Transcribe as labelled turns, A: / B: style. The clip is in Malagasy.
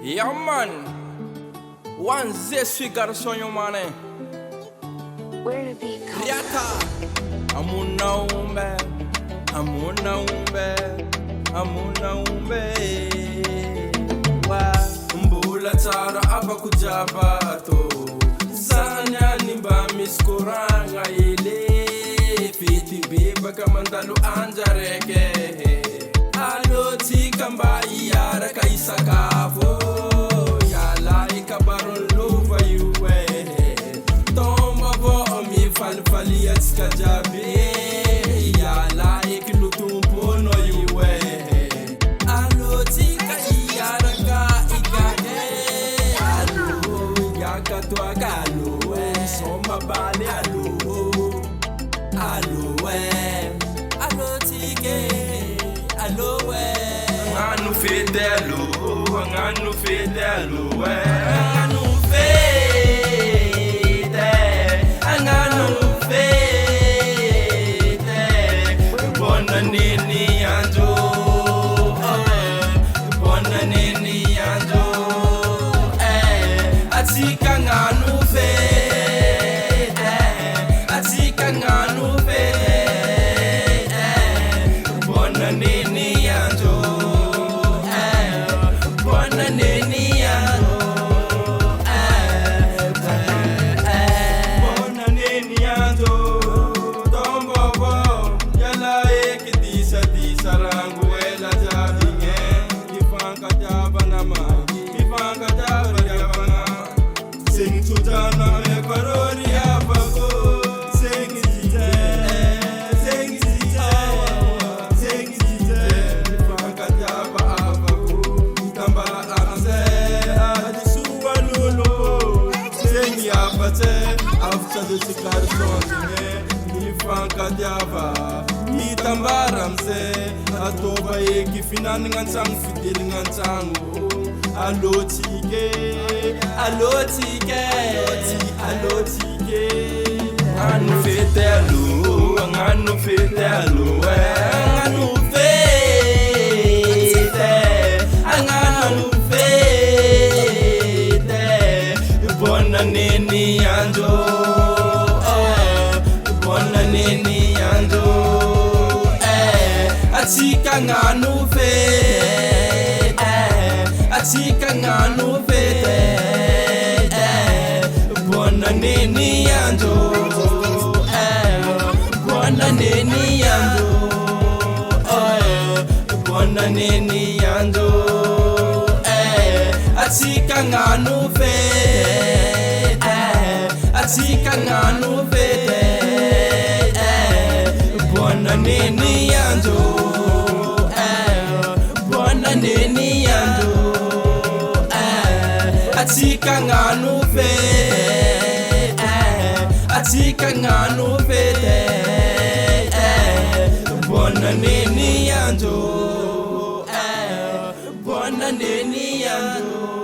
A: Yeah man, one zeswi garçon mané.
B: Where the beat come
A: Riata, amuna umbe. Wa mbula tsara apa kujabato. Sanya nimba miskuranga ile. Fiti biba kamandalo anjareke. Alo tika mba iyara kaisakavo. Yala ikabaron lova yuwe. Tomba vo omi falfali atska jabe. Yala ikilutumpo no yuwe. Alo tika iyara ka ikage. Alo yaga twa galo. Soma bale alo. Alo tika. Nganu fete alo, nganu fete alo, nganu fete, bona nini anjo, atika nganu fete, atika nganu fete, bona nini anjo. After the cigar song, mi fanka diava, mi tambaramse, atoba eki finan ngansang fidel ngansango, alo tige, anu fete alo, nganu fete alo, nganu fete, bona nini anjo. Atika nganu fete, atika nganu fete, bona nini anjo, bona nini anjo, bona nini anjo, atika nganu fete, atika nganu fete, bona nini anjo. Atika nganu fete, atika nganu fete, bona nini anjo, bona nini anjo.